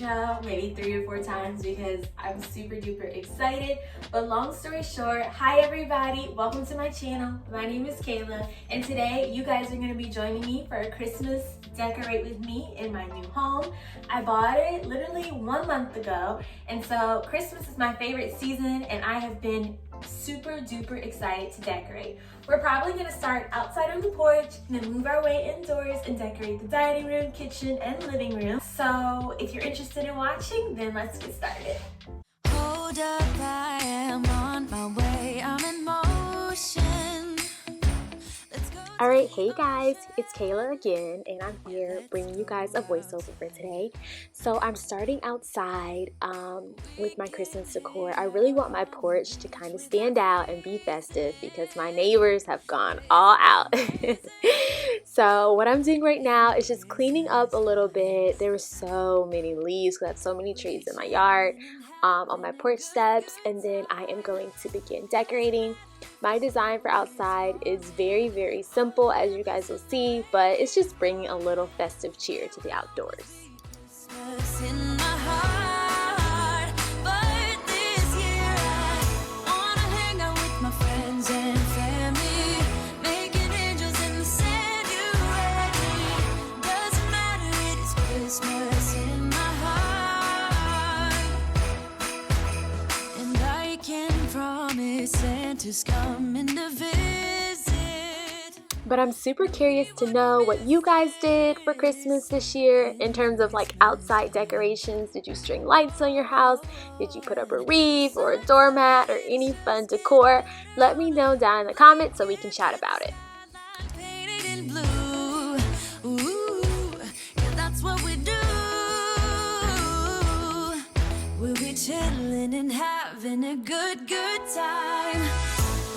intro maybe 3 or 4 times because I'm super duper excited. But long story short, hi everybody, welcome to my channel. My name is Kayla, and today you guys are going to be joining me for a Christmas decorate with me in my new home. I bought it literally 1 month ago, and so Christmas is my favorite season, and I have been super duper excited to decorate. We're probably going to start outside on the porch and then move our way indoors and decorate the dining room, kitchen, and living room. So if you're interested in watching, then let's get started. Hold up, I am on my way, I'm in motion. Let's go. Alright, hey guys, it's Kayla again, and I'm here bringing you guys a voiceover for today. So I'm starting outside with my Christmas decor. I really want my porch to kind of stand out and be festive because my neighbors have gone all out. So what I'm doing right now is just cleaning up a little bit. There were so many leaves because I have so many trees in my yard, on my porch steps, and then I am going to begin decorating. My design for outside is very, very simple, as you guys will see, but it's just bringing a little festive cheer to the outdoors. Santa's coming to visit. But I'm super curious to know what you guys did for Christmas this year in terms of like outside decorations. Did you string lights on your house? Did you put up a wreath or a doormat or any fun decor? Let me know down in the comments so we can chat about it. We'll be chilling and having a good time.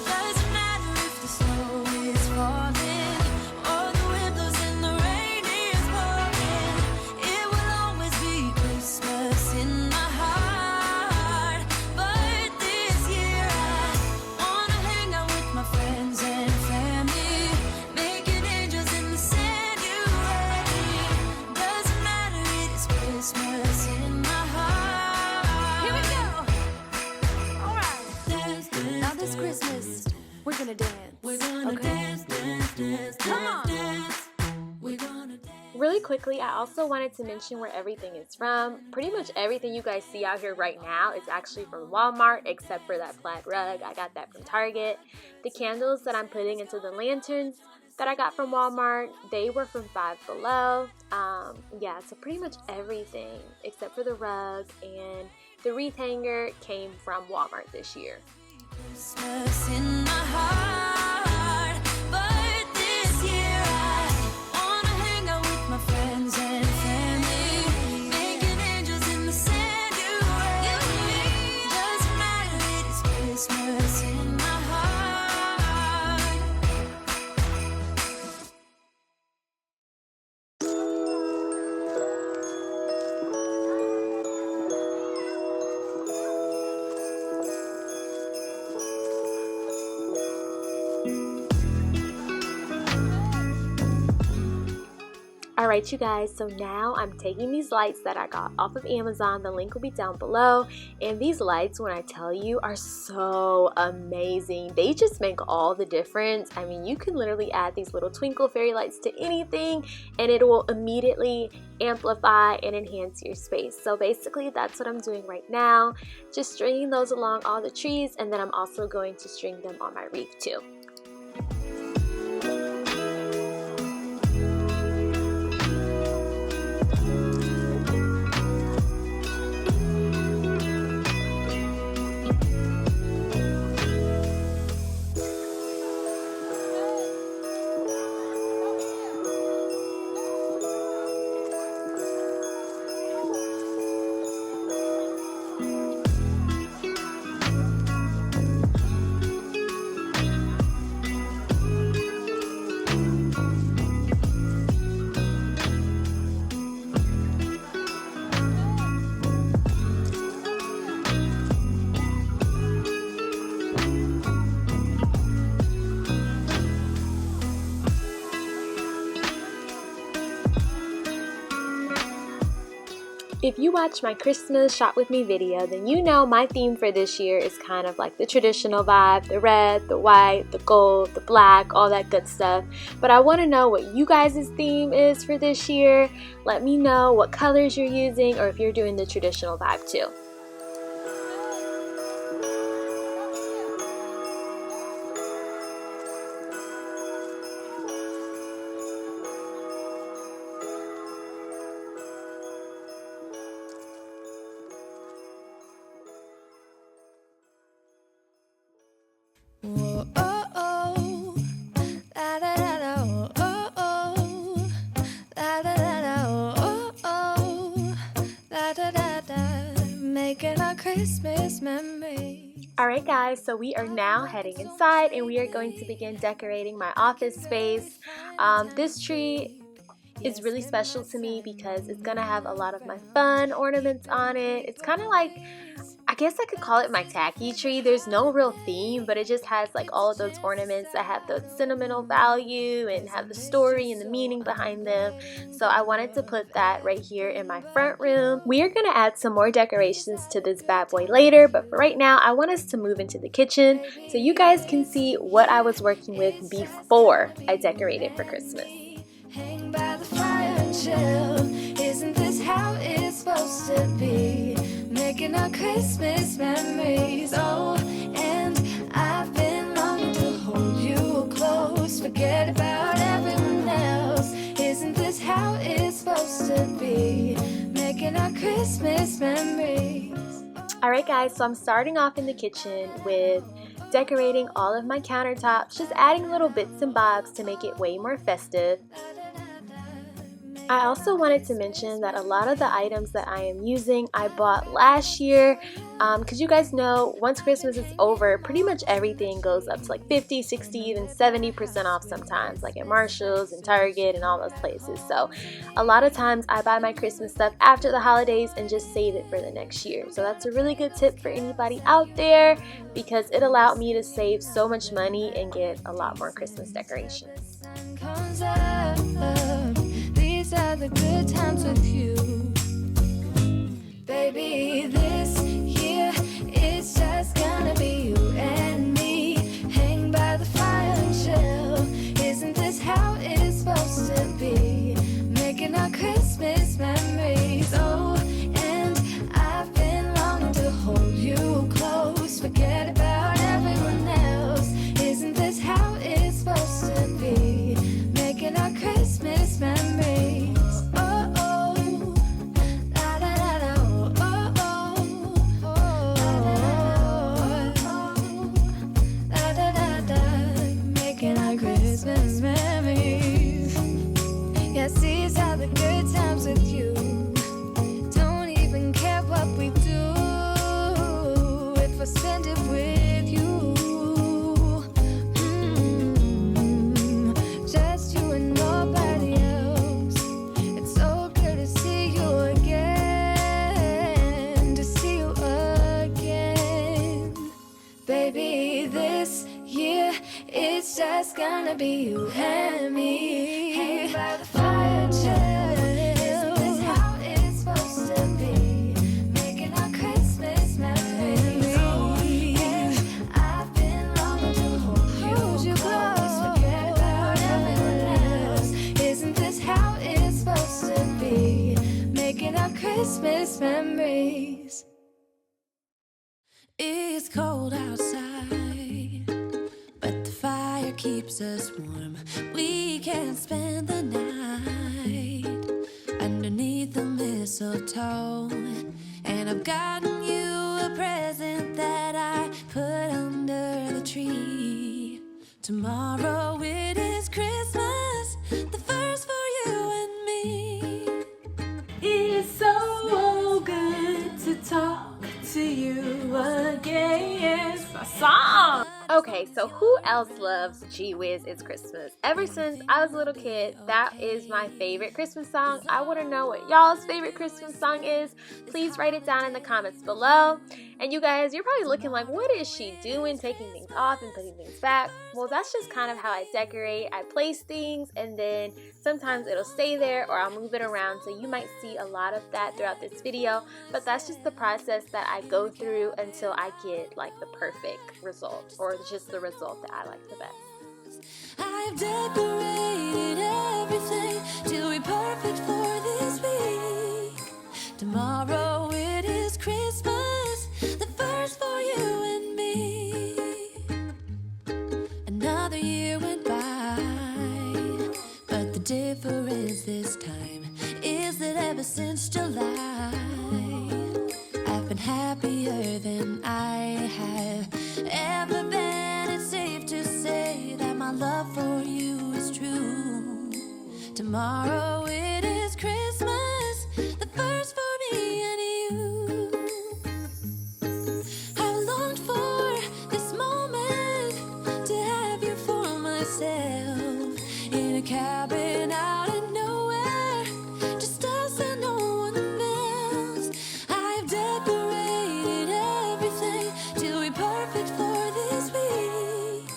Doesn't matter if the snow is falling or the wind blows and the rain is pouring. It will always be Christmas in my heart. But this year I wanna hang out with my friends and family, making angels in the sand. You ready? Doesn't matter, it is Christmas in my heart. This Christmas, we're gonna dance. We're gonna dance. Come on. We're gonna dance. Really quickly, I also wanted to mention where everything is from. Pretty much everything you guys see out here right now is actually from Walmart, except for that plaid rug. I got that from Target. The candles that I'm putting into the lanterns that I got from Walmart, they were from Five Below. Yeah, so pretty much everything except for the rug and the wreath hanger came from Walmart this year. Christmas in my heart, but this year I wanna hang out with my friends and family, making angels in the sand. You and me, doesn't matter, it is Christmas in my heart. Alright you guys, so now I'm taking these lights that I got off of Amazon, the link will be down below, and these lights, when I tell you, are so amazing. They just make all the difference. I mean, you can literally add these little twinkle fairy lights to anything and it will immediately amplify and enhance your space. So basically that's what I'm doing right now, just stringing those along all the trees, and then I'm also going to string them on my wreath too. If you watch my Christmas shop with me video, then you know my theme for this year is kind of like the traditional vibe, the red, the white, the gold, the black, all that good stuff. But I want to know what you guys' theme is for this year. Let me know what colors you're using or if you're doing the traditional vibe too. Whoa, oh, oh. La, da, da, da, oh, oh, oh. La, da, da, da, oh, oh, oh. La, da, da, da. Making our Christmas memories. Alright guys, so we are now heading inside and we are going to begin decorating my office space. This tree is really special to me because it's gonna have a lot of my fun ornaments on it. It's kind of like, I guess I could call it my tacky tree. There's no real theme, but it just has like all of those ornaments that have the sentimental value and have the story and the meaning behind them. So I wanted to put that right here in my front room. We are gonna add some more decorations to this bad boy later, but for right now I want us to move into the kitchen so you guys can see what I was working with before I decorated for Christmas. Hang by the fire and chill. Isn't this how it's supposed to be? Making our Christmas memories. Oh, and I've been longing to hold you close. Forget about everyone else. Isn't this how it's supposed to be? Making our Christmas memories. Alright guys, so I'm starting off in the kitchen with decorating all of my countertops, just adding little bits and bobs to make it way more festive. I also wanted to mention that a lot of the items that I am using I bought last year because you guys know once Christmas is over, pretty much everything goes up to like 50, 60, even 70% off sometimes, like at Marshall's and Target and all those places. So a lot of times I buy my Christmas stuff after the holidays and just save it for the next year. So that's a really good tip for anybody out there because it allowed me to save so much money and get a lot more Christmas decorations. These are the good times with you. Baby, this year it's just gonna be you and me. Hang by the fire and chill. Isn't this how it's supposed to be? Making our Christmas memories. Oh, and I've been longing to hold you close. Forget about everyone else. Isn't this how it's supposed to be? Making our Christmas memories. Oh, oh. La, da, da, da, oh, oh, oh. La, da, da, da. Making our Christmas memories. Yes, these are the good times with you. Don't even care what we do if I spend it with you. Just you and nobody else. It's so good to see you again. To see you again. Baby, this year it's just gonna be you and me. Hang by the fire and chill. Isn't this how it's supposed to be? Making our Christmas memories. And I've been longing to hold you close. Forget about everyone else. Isn't this how it's supposed to be? Making our Christmas memories. It's cold outside, but the fire keeps us warm. We can spend the night underneath the mistletoe. And I've gotten you a present that I put under the tree. Tomorrow it is Christmas, the first for you and me. It's so good to talk to you again. It's my song. Okay, so who else loves Gee Whiz It's Christmas? Ever since I was a little kid, that is my favorite Christmas song. I want to know what y'all's favorite Christmas song is. Please write it down in the comments below. And you guys, you're probably looking like, what is she doing? Taking things off and putting things back. Well, that's just kind of how I decorate. I place things and then sometimes it'll stay there or I'll move it around. So you might see a lot of that throughout this video. But that's just the process that I go through until I get like the perfect result, or just the result that I like the best. I've decorated everything to be perfect for this week. Tomorrow it is Christmas, the first for you and me. Another year went by, but the difference this time is that ever since July, I've been happier than I have ever been. It's safe to say that my love for you is true. Tomorrow it is Christmas, the first for me and you. I've longed for this moment to have you for myself in a cabin out in nowhere, just us and no one else. I've decorated everything to be perfect for this week.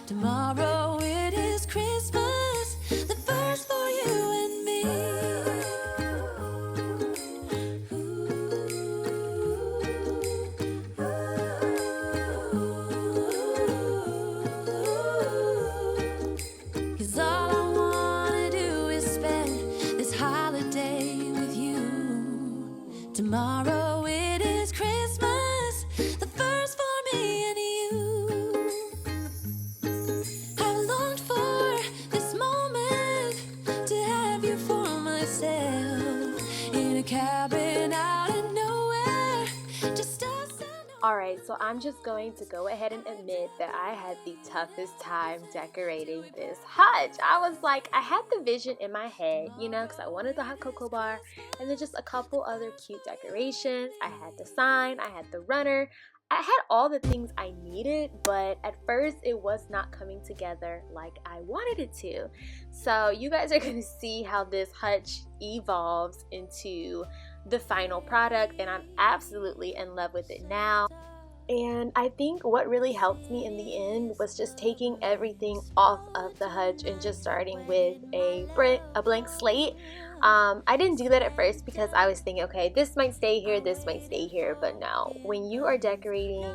Tomorrow it is Christmas, the first for you and me. Cause all I wanna do is spend this holiday with you. Tomorrow it is Christmas, the first for me and you. I've longed for this moment to have you for myself in a cabin out in nowhere, just us and Alright, so I'm just going to go ahead and admit that I had the toughest time decorating this hutch. I was like, I had the vision in my head, you know, because I wanted the hot cocoa bar and then just a couple other cute decorations. I had the sign, I had the runner. I had all the things I needed, but at first it was not coming together like I wanted it to. So you guys are going to see how this hutch evolves into the final product, and I'm absolutely in love with it now. And I think what really helped me in the end was just taking everything off of the hutch and just starting with a blank slate. I didn't do that at first because I was thinking, okay, this might stay here, this might stay here, but no. When you are decorating,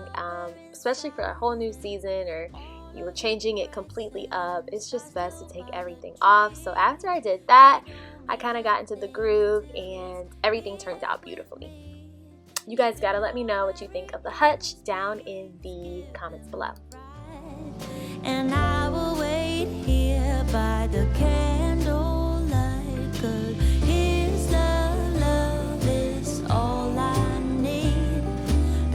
especially for a whole new season or you were changing it completely up, it's just best to take everything off. So after I did that, I kind of got into the groove and everything turned out beautifully. You guys gotta let me know what you think of the hutch down in the comments below. and I will wait here by the candlelight, 'cause his love is all I need,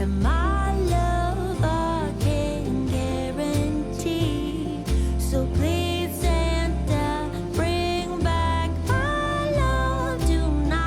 and my love I can guarantee. So please Santa, bring back my love tonight.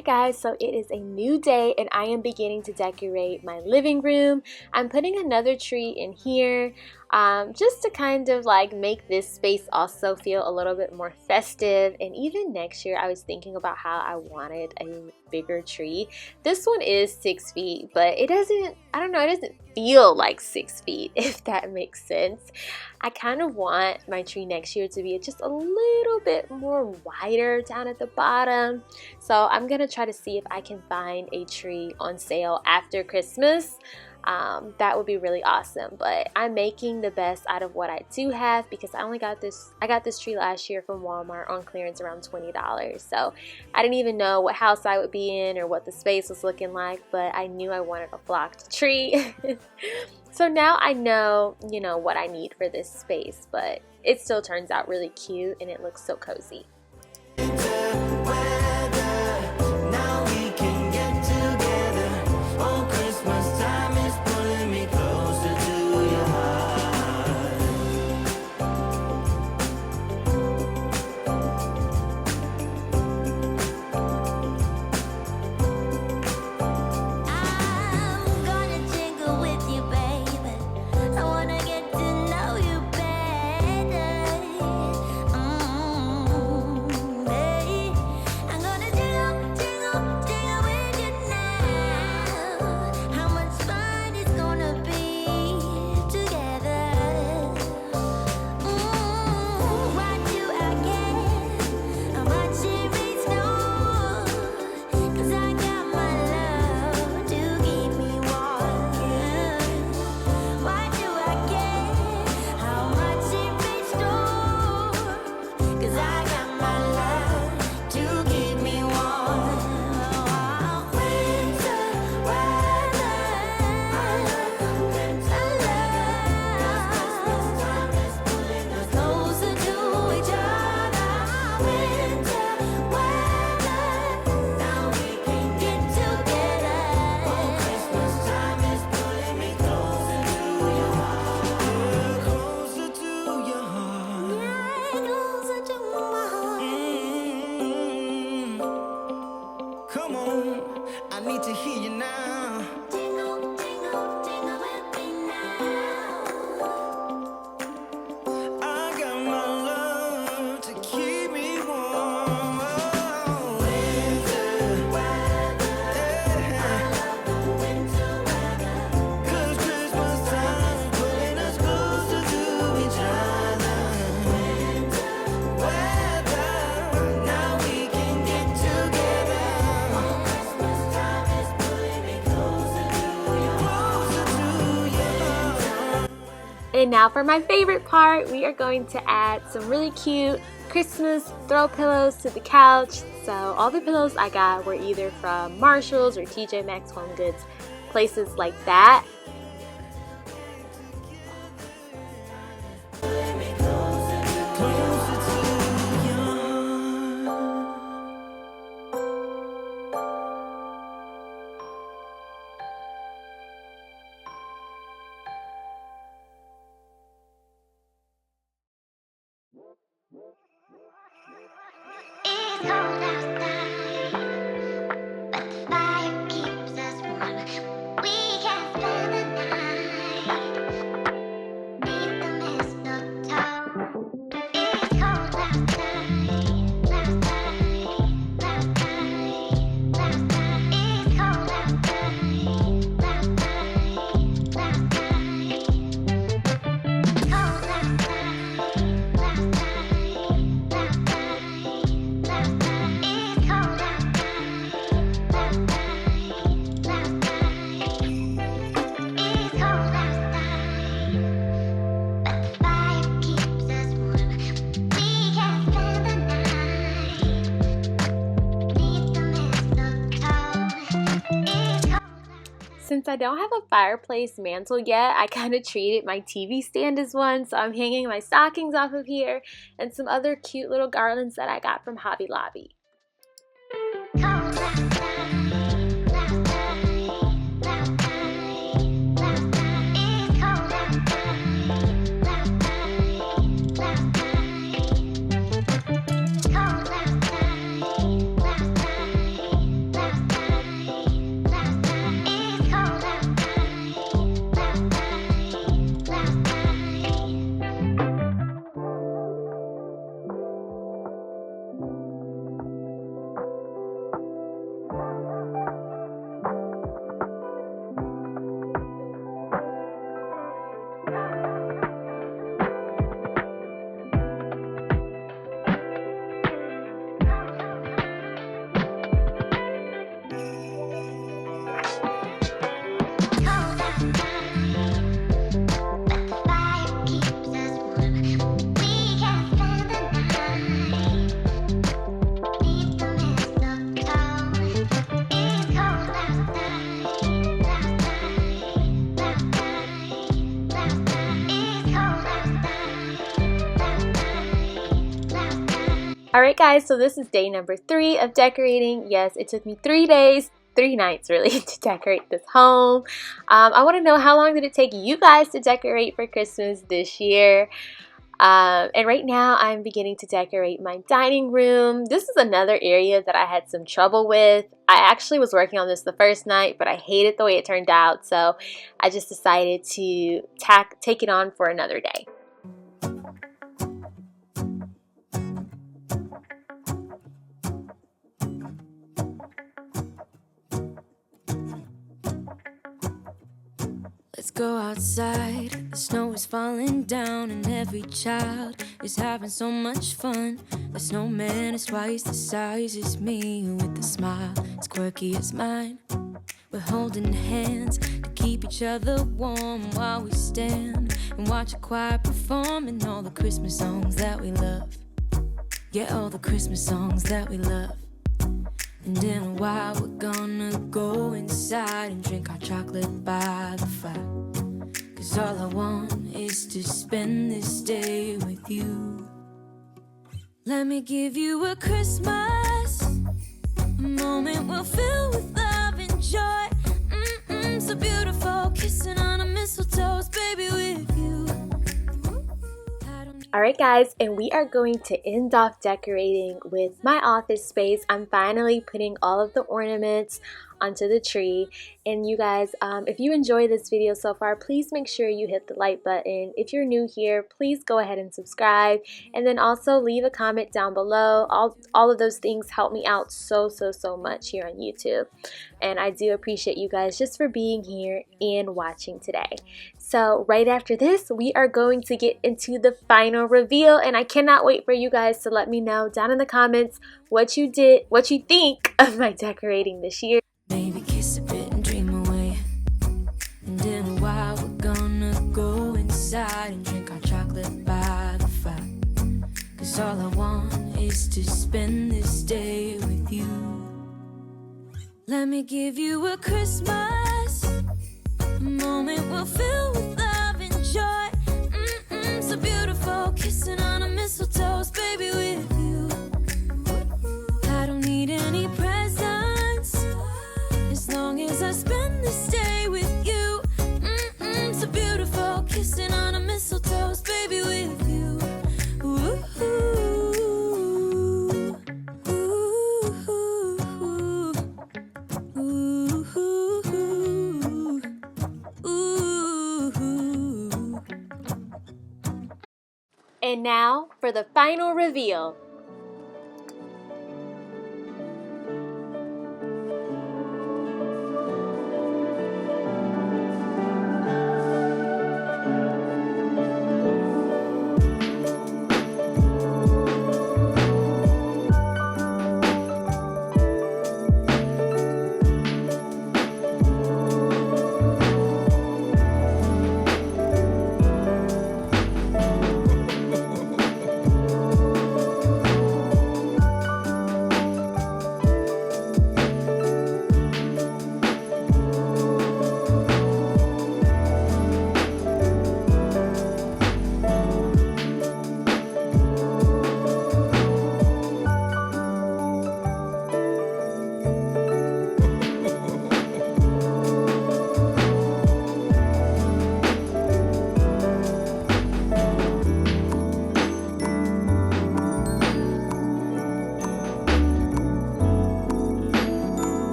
Alright guys, so it is a new day and I am beginning to decorate my living room. I'm putting another tree in here just to kind of like make this space also feel a little bit more festive. And even next year I was thinking about how I wanted a bigger tree. This one is 6 feet, but it doesn't, I don't know, it doesn't feel like 6 feet, if that makes sense. I kind of want my tree next year to be just a little bit more wider down at the bottom. So I'm gonna try to see if I can find a tree on sale after Christmas. That would be really awesome, but I'm making the best out of what I do have because I got this tree last year from Walmart on clearance around $20. So I didn't even know what house I would be in or what the space was looking like, but I knew I wanted a blocked tree. So now I know, you know, what I need for this space, but it still turns out really cute and it looks so cozy. And now for my favorite part, we are going to add some really cute Christmas throw pillows to the couch. So all the pillows I got were either from Marshalls or TJ Maxx, Home Goods, places like that. It's cold outside, but the fire keeps us warm. We can spend the night beneath the mistletoe. It's cold outside, outside, outside, outside. It's cold outside, outside, outside. Cold Since I don't have a fireplace mantle yet, I kind of treated my TV stand as one, so I'm hanging my stockings off of here and some other cute little garlands that I got from Hobby Lobby. Alright guys, so this is day number 3 of decorating. Yes, it took me 3 days, 3 nights really, to decorate this home. I want to know, how long did it take you guys to decorate for Christmas this year? And right now I'm beginning to decorate my dining room. This is another area that I had some trouble with. I actually was working on this the first night, but I hated the way it turned out, so I just decided to take it on for another day. Let's go outside, the snow is falling down and every child is having so much fun. The snowman is twice the size as me, with a smile as quirky as mine. We're holding hands to keep each other warm while we stand and watch a choir performing all the Christmas songs that we love. Yeah, all the Christmas songs that we love. And in a while we're gonna go inside and drink our chocolate by the fire. 'Cause all I want is to spend this day with you. Let me give you a Christmas, a moment we'll fill with love and joy. So beautiful, kissing on a mistletoe, baby, with you. Alright guys, and we are going to end off decorating with my office space. I'm finally putting all of the ornaments onto the tree. And you guys, if you enjoy this video so far, please make sure you hit the like button. If you're new here, please go ahead and subscribe, and then also leave a comment down below. All of those things help me out so much here on YouTube, and I do appreciate you guys just for being here and watching today. So right after this, we are going to get into the final reveal, and I cannot wait for you guys to let me know down in the comments what you think of my decorating this year. Maybe kiss a bit and dream away. And in a while we're gonna go inside and drink our chocolate by the fire. 'Cause all I want is to spend this day with you. Let me give you a Christmas, a moment we'll fill with love and joy. So beautiful, kissing on a mistletoe, baby, with you. I don't need any presents, as long as I spend this day with you. So beautiful, kissing on a mistletoe, baby, with you. Ooh, ooh, ooh, ooh. And now for the final reveal.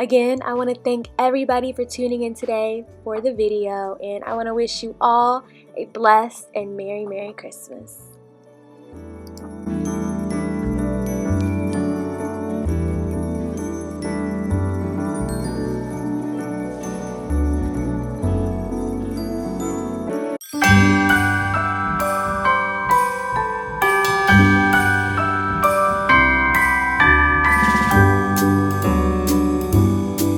Again, I want to thank everybody for tuning in today for the video, and I want to wish you all a blessed and Merry Christmas.